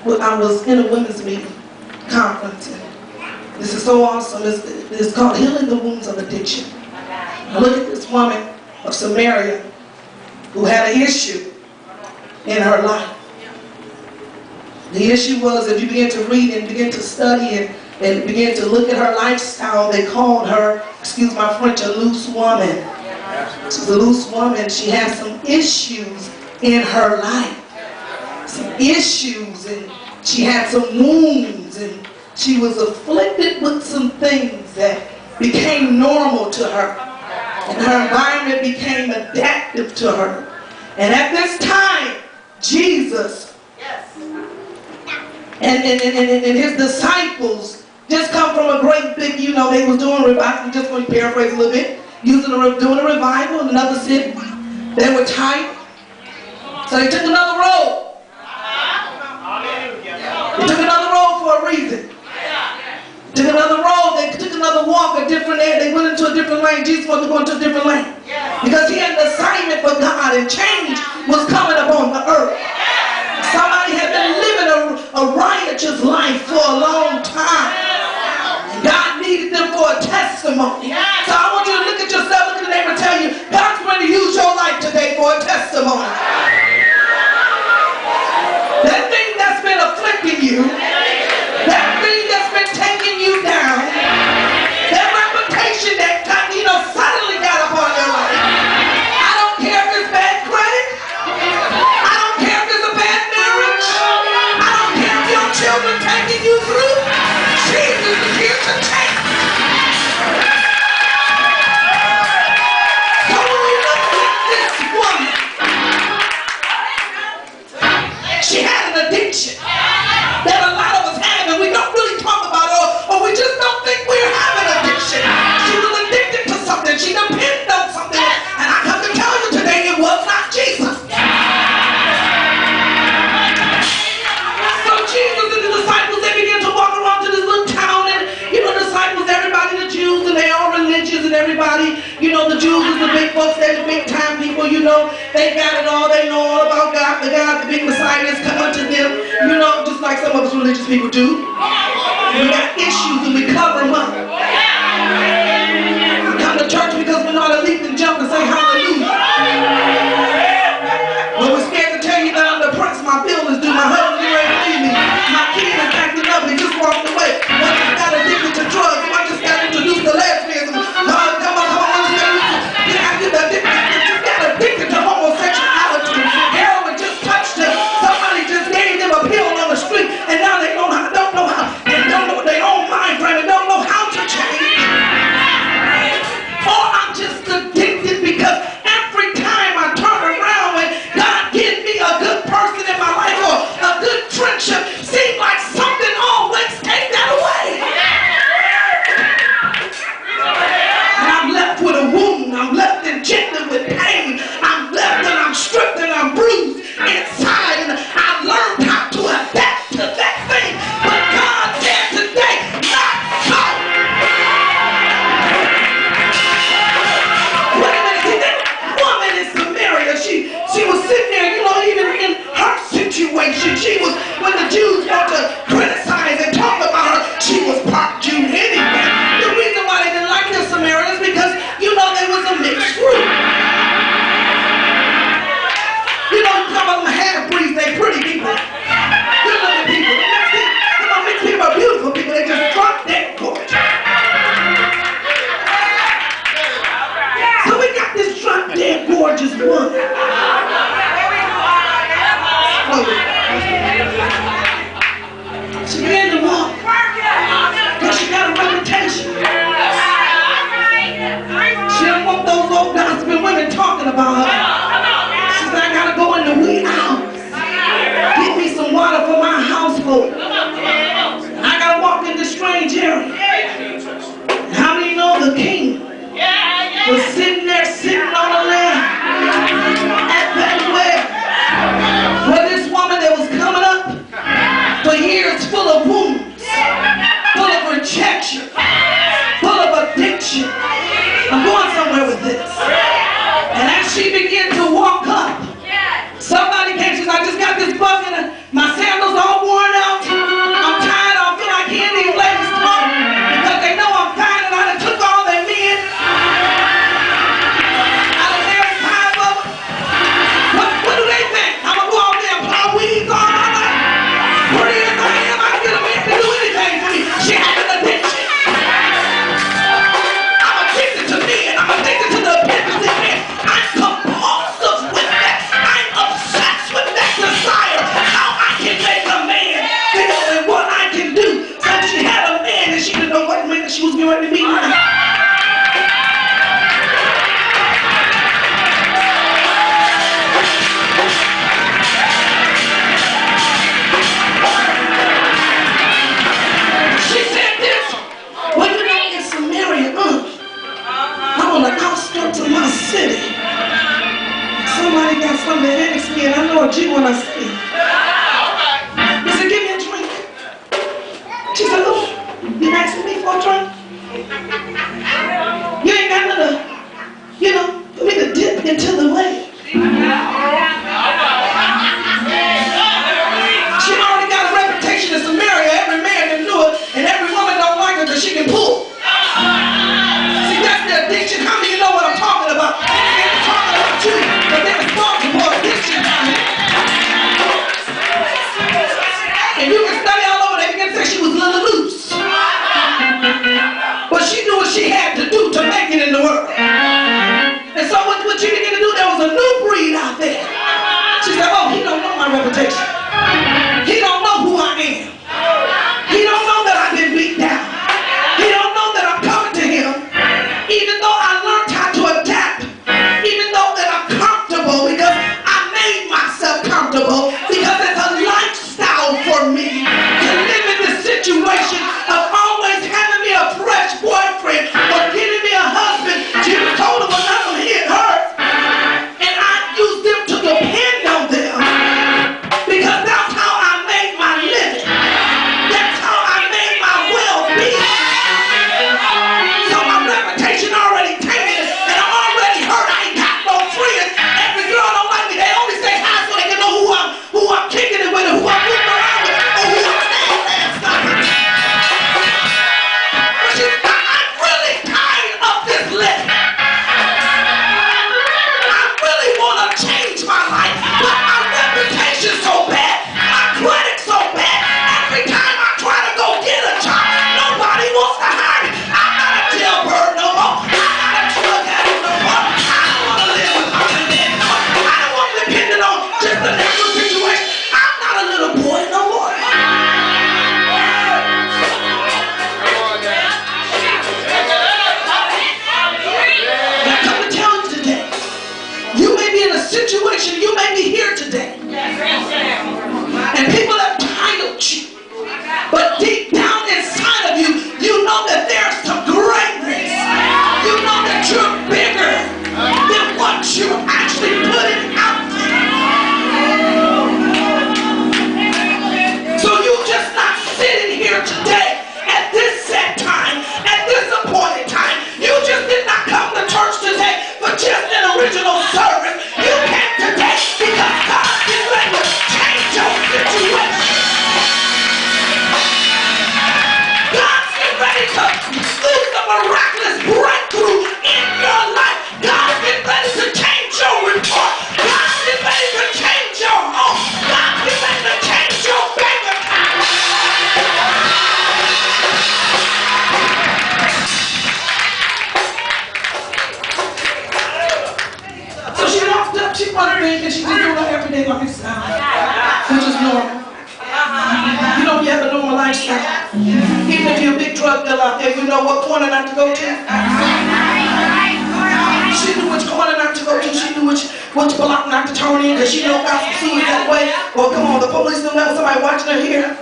I was in a women's meeting conference, and this is so awesome. It's called Healing the Wounds of Addiction. Now look at this woman of Samaria who had an issue in her life. The issue was, if you begin to read and begin to study and begin to look at her lifestyle, they called her, excuse my French, a loose woman. She's a loose woman. She had some issues in her life. Some issues, and she had some wounds, and she was afflicted with some things that became normal to her. And her environment became adaptive to her. And at this time, Jesus and his disciples just come from a great big, you know, they was doing revival. I'm just going to paraphrase a little bit. Doing a revival in another city. They were tight. So they took another road. They took another road for a reason. Took another road. They took another walk, a different area. They went into a different lane. Jesus wanted to go into a different lane. Because he had an assignment for God, and change was coming upon the earth. Somebody had been living a riotous life for a long time. And God needed them for a testimony. So I want you to look at yourself, look at the neighbor, and tell you, God's going to use your life today for a testimony. That thing that's been afflicting you, that thing that's been taking you down, that reputation that got, you know, suddenly got upon your life. I don't care if it's bad credit. I don't care if it's a bad marriage. I don't care if your children taking you through. Jesus is here to take. So when we look at this woman, she had an addiction that a lot of us have, and we don't really talk about it, or we just don't think we're having addiction. She was addicted to something. She depended on something. And I come to tell you today, it was not Jesus. So Jesus and the disciples, they began to walk around to this little town, and you know, the disciples, everybody, the Jews, and they all religious, and everybody, you know, the Jews is the big folks, they're the big time people, you know, they got it all, they know all about God, the big Messiah is coming to them, you know, just like some of us religious people do. We got issues and we cover them up. We come to church because we know how to leap and jump and say hallelujah. When we're scared to tell you that I'm depressed, my bill is due, my husband is ready to leave me, my kid is acting up, he just walked away. I just got addicted to drugs, I just got introduced to lesbianism. Come on, just got addicted to homosexuality. Heroin just touched them. Somebody just gave them a pill on the street, and now they don't know how, they don't know their own mind frame, and don't know how to change. Or I'm just addicted because every time I turn around and God gives me a good person in my life or a good friendship, seems like something always takes that away. And I'm left with a wound. I'm left injected with pain. I'm left and I'm stripped and I'm bruised inside, and I've learned how to adapt to that thing. But God said today, not so. Wait a minute, see, that woman in Samaria, she was sitting there, you know, even in her situation, she was, when the Jews want to criticize and talk about her, she was part Jew anyway. The reason why they didn't like the Samaritans because, you know, there was a mixed group. You know, some of them half-breeds, they pretty people. Good looking people. Some of mixed people are beautiful people. They just drop dead gorgeous. So we got this drop dead gorgeous woman. She began to walk because she got a reputation. She didn't want those old gossiping women talking about her. She said, I gotta go in the wee hours, get me some water for my household. I gotta walk in this strange area. How do you know the king was sitting there, sitting on the land at that well, where this woman that was coming up for years, full of wounds, full of rejection, full of addiction. I'm going somewhere with this. And as she began to walk up, somebody came, she said, I just got this bucket and my sandals all worn out. You ready to meet me? She said this. Well, you know, in Samaria, I'm on the outskirts of my city. Somebody got something to ask me, and I know a G when I say it. He said, give me a drink. She said, oh, you asking me for a drink? You ain't got nothing, you know, for me to dip into the wave. She already got a reputation in Samaria. Every man can do it, and every woman don't like her because she can pull. See, that's the addiction. How many of you know what I'm talking about? I ain't talking about you, but they're responsible for addiction down here. And you can study all over. They begin to say she was a little loose. But she knew what she had to do to make it in the world. And so what you begin to do, there was a new breed out there. She said, oh, he don't know my reputation. He don't know who I am. He don't know that I've been beat down. He don't know that I'm coming to him. Even though I learned how to adapt. Even though that I'm comfortable because I made myself comfortable. Because it's a lifestyle for me to live in this situation of always having me a fresh boyfriend or getting me a husband. Jesus told him when I'm going to hit her. And I use them to depend on them. Because that's how I made my living. That's how I made my well-being. So my reputation already tainted and I'm already hurt. I ain't got no friends. Every girl don't like me. They only say hi so they can know who I'm kicking it with and who I'm moving around with or who I'm saying. But I'm really tired of this living. I really want to change my life, but my reputation's so bad, my credit's so bad. Every time I try to go get a job, nobody wants to hire me. I'm not a jailbird no more. I'm not a drug addict no more. I don't want to live with mom and dad no more. I don't want to depend on just a natural situation. I'm not a little boy no more. I come to tell you today, you may be in a situation, you may be here today, and people have titled you, but deep down inside of you, you know that there's some greatness. You know that you're bigger than what you're actually putting out there. So you're just not sitting here today at this set time, at this appointed time. You just did not come to church today for just an original service. You came today because God is ready to change your situation. God's getting ready to do the miraculous breakthrough in your life. God's getting ready to change your report. God's getting ready to change your home. God's getting ready to change your bank account. So she walked up, she wanted to and she just doing her everyday lifestyle, which is normal. You know, you have a normal lifestyle. Even if you're a big drug dealer out there, you know what corner not to go to. She knew which corner not to go to. She knew which block not to turn in because she knew God can see it that way. Well, come on, the police don't know somebody watching her here.